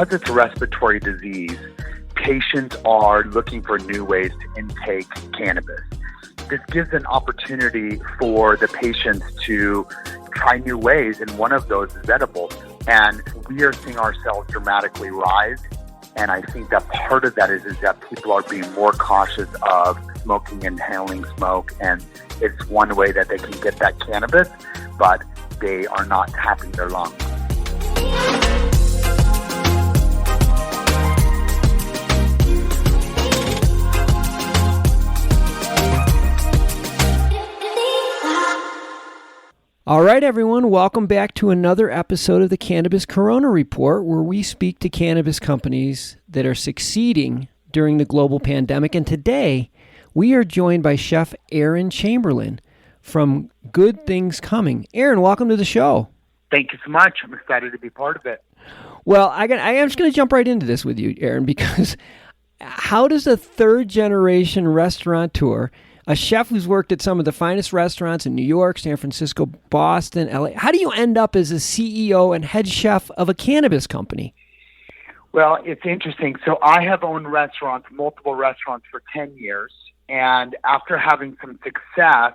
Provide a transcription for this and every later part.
because it's a respiratory disease, patients are looking for new ways to intake cannabis. This gives an opportunity for the patients to try new ways, and one of those is edibles. And we are seeing our sales dramatically rise. And I think that part of that is that people are being more cautious of smoking, inhaling smoke, and it's one way that they can get that cannabis, but they are not tapping their lungs. All right, everyone, welcome back to another episode of the Cannabis Corona Report, where we speak to cannabis companies that are succeeding during the global pandemic. And today, we are joined by Chef Aaron Chamberlin from Good Things Coming. Aaron, welcome to the show. Thank you so much. I'm excited to be part of it. Well, I am just going to jump right into this with you, Aaron, because how does a third-generation restaurateur, a chef who's worked at some of the finest restaurants in New York, San Francisco, Boston, LA, how do you end up as a CEO and head chef of a cannabis company? Well, it's interesting. So I have owned restaurants, multiple restaurants for 10 years. And after having some success,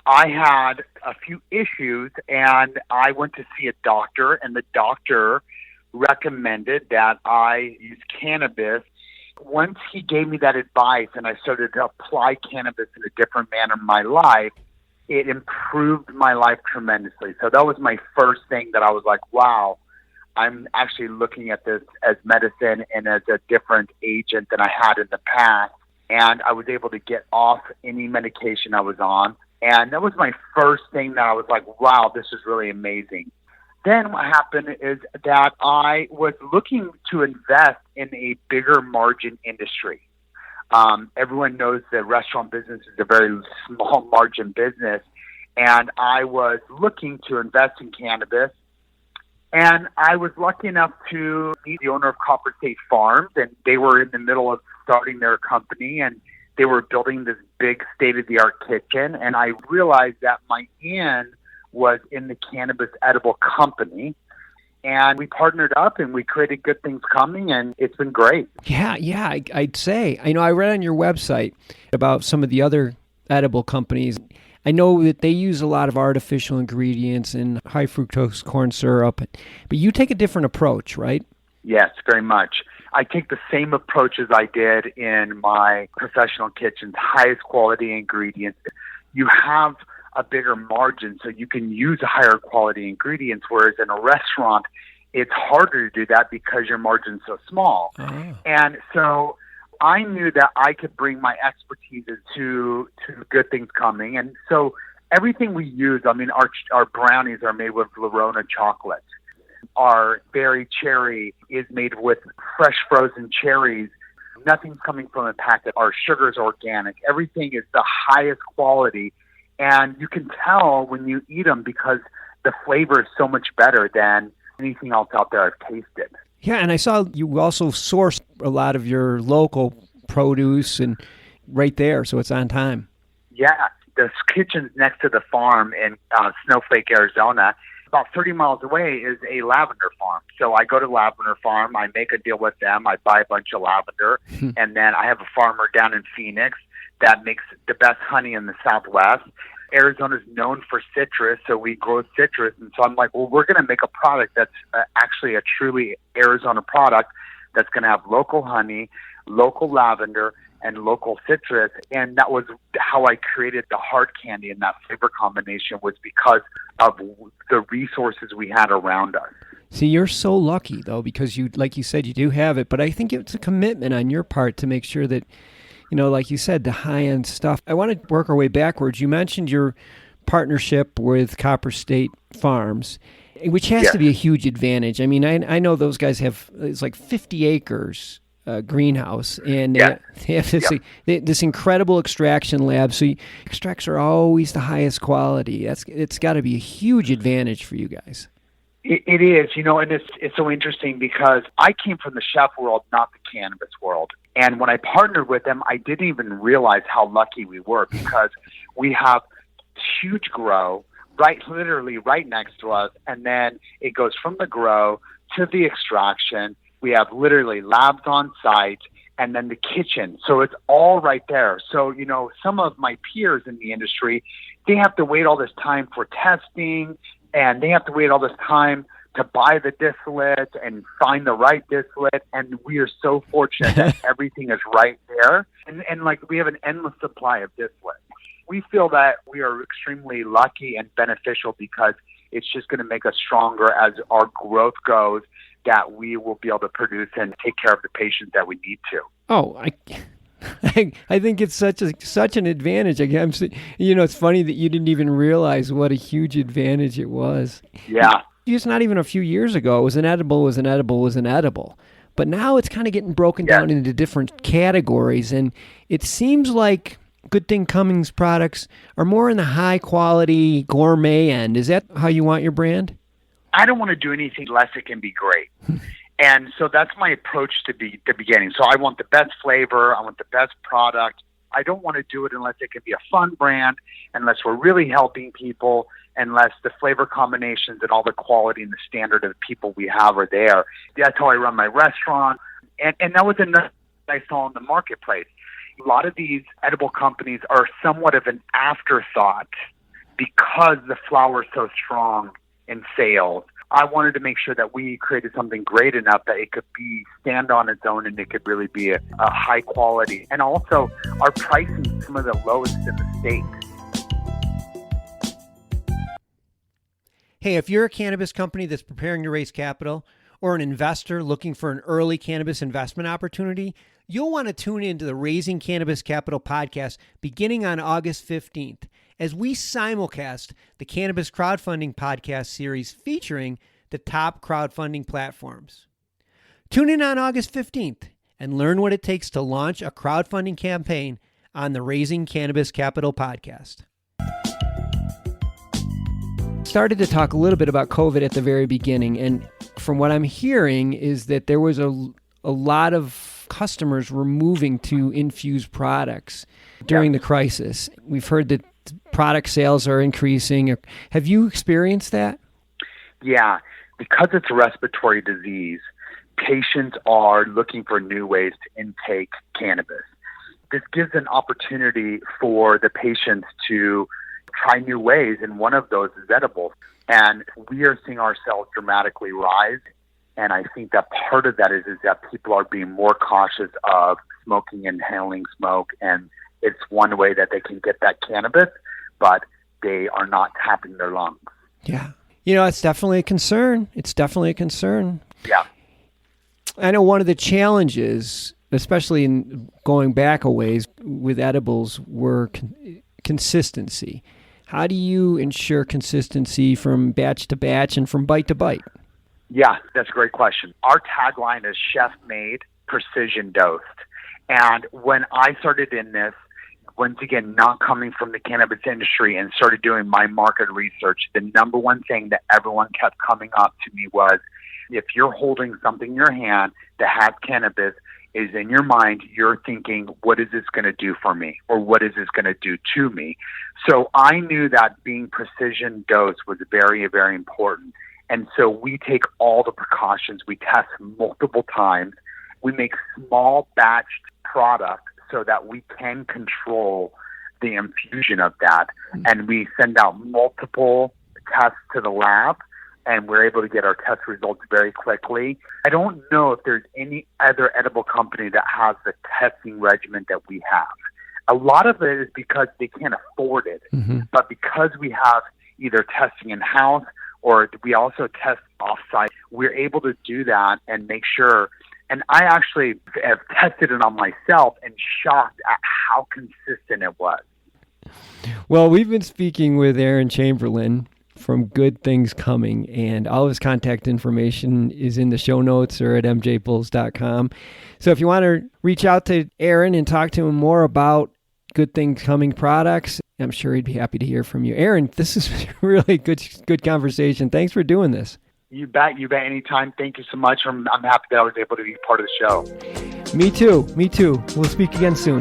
I had a few issues and I went to see a doctor, and the doctor recommended that I use cannabis. Once he gave me that advice and I started to apply cannabis in a different manner in my life, it improved my life tremendously. So that was my first thing that I was like, wow, I'm actually looking at this as medicine and as a different agent than I had in the past. And I was able to get off any medication I was on. And that was my first thing that I was like, wow, this is really amazing. Then what happened is that I was looking to invest in a bigger margin industry. Everyone knows that restaurant business is a very small margin business, and I was looking to invest in cannabis. And I was lucky enough to meet the owner of Copper State Farms, and they were in the middle of starting their company, and they were building this big state-of-the-art kitchen. And I realized that my in was in the cannabis edible company, and we partnered up and we created Good Things Coming, and it's been great. Yeah, I'd say. I know I read on your website about some of the other edible companies. I know that they use a lot of artificial ingredients and high fructose corn syrup, but you take a different approach, right? Yes, very much. I take the same approach as I did in my professional kitchens, highest quality ingredients. You have a bigger margin, so you can use higher quality ingredients, whereas in a restaurant, it's harder to do that because your margin's so small. Oh. And so I knew that I could bring my expertise to Good Things Coming. And so everything we use, I mean, our brownies are made with Lorona chocolate. Our berry cherry is made with fresh frozen cherries. Nothing's coming from a packet. Our sugar is organic. Everything is the highest quality. And you can tell when you eat them because the flavor is so much better than anything else out there I've tasted. Yeah, and I saw you also source a lot of your local produce and right there, so it's on time. Yeah, the kitchen's next to the farm in Snowflake, Arizona. About 30 miles away is a lavender farm. So I go to Lavender Farm, I make a deal with them, I buy a bunch of lavender, and then I have a farmer down in Phoenix that makes the best honey in the Southwest. Arizona's known for citrus, so we grow citrus. And so I'm like, well, we're going to make a product that's actually a truly Arizona product that's going to have local honey, local lavender, and local citrus. And that was how I created the hard candy, and that flavor combination was because of the resources we had around us. See, you're so lucky, though, because you, like you said, you do have it. But I think it's a commitment on your part to make sure that, you know, like you said, the high-end stuff. I want to work our way backwards. You mentioned your partnership with Copper State Farms, which has to be a huge advantage. I mean, I know those guys have, it's like 50 acres greenhouse, and they have this incredible extraction lab. So extracts are always the highest quality. It's got to be a huge advantage for you guys. It is, you know, and it's so interesting because I came from the chef world, not the cannabis world. And when I partnered with them, I didn't even realize how lucky we were because we have huge grow literally right next to us. And then it goes from the grow to the extraction We have literally labs on site and then the kitchen. So it's all right there. So, some of my peers in the industry, they have to wait all this time for testing, and they have to wait all this time to buy the distillate and find the right distillate. And we are so fortunate that everything is right there. And like, we have an endless supply of distillate. We feel that we are extremely lucky and beneficial because it's just going to make us stronger as our growth goes, that we will be able to produce and take care of the patients that we need to. Oh, I think it's such an advantage. It's funny that you didn't even realize what a huge advantage it was. Yeah. Just not even a few years ago, it was an edible. But now it's kind of getting broken down into different categories, and it seems like Good Thing Cummings products are more in the high quality gourmet end. Is that how you want your brand? I don't want to do anything less it can be great. And so that's my approach to the beginning. So I want the best flavor. I want the best product. I don't want to do it unless it can be a fun brand, unless we're really helping people, unless the flavor combinations and all the quality and the standard of the people we have are there. That's how I run my restaurant. And that was another I saw in the marketplace. A lot of these edible companies are somewhat of an afterthought because the flower is so strong in sales. I wanted to make sure that we created something great enough that it could stand on its own, and it could really be a high quality. And also, our pricing is some of the lowest in the state. Hey, if you're a cannabis company that's preparing to raise capital, or an investor looking for an early cannabis investment opportunity, you'll want to tune into the Raising Cannabis Capital podcast beginning on August 15th. As we simulcast the Cannabis Crowdfunding Podcast series featuring the top crowdfunding platforms. Tune in on August 15th and learn what it takes to launch a crowdfunding campaign on the Raising Cannabis Capital Podcast. Started to talk a little bit about COVID at the very beginning, and from what I'm hearing is that there was a lot of customers were moving to infused products during the crisis. We've heard that product sales are increasing. Have you experienced that? Yeah, because it's a respiratory disease, patients are looking for new ways to intake cannabis. This gives an opportunity for the patients to try new ways, and one of those is edibles. And we are seeing our sales dramatically rise. And I think that part of that is that people are being more cautious of smoking, inhaling smoke, and it's one way that they can get that cannabis, but they are not tapping their lungs. Yeah. It's definitely a concern. Yeah. I know one of the challenges, especially in going back a ways with edibles, were consistency. How do you ensure consistency from batch to batch and from bite to bite? Yeah, that's a great question. Our tagline is chef made, precision dosed. And when I started in this, once again, not coming from the cannabis industry and started doing my market research, the number one thing that everyone kept coming up to me was, if you're holding something in your hand that has cannabis, is in your mind, you're thinking, what is this going to do for me? Or what is this going to do to me? So I knew that being precision dose was very, very important. And so we take all the precautions. We test multiple times. We make small batched product so that we can control the infusion of that. And we send out multiple tests to the lab, and we're able to get our test results very quickly. I don't know if there's any other edible company that has the testing regimen that we have. A lot of it is because they can't afford it. Mm-hmm. But because we have either testing in-house or we also test off-site, we're able to do that and make sure. And I actually have tested it on myself and shocked at how consistent it was. Well, we've been speaking with Aaron Chamberlin from Good Things Coming, and all of his contact information is in the show notes or at mjbulls.com. So if you want to reach out to Aaron and talk to him more about Good Things Coming products, I'm sure he'd be happy to hear from you. Aaron, this is really good conversation. Thanks for doing this. You bet anytime. Thank you so much. I'm happy that I was able to be part of the show. Me too. We'll speak again soon.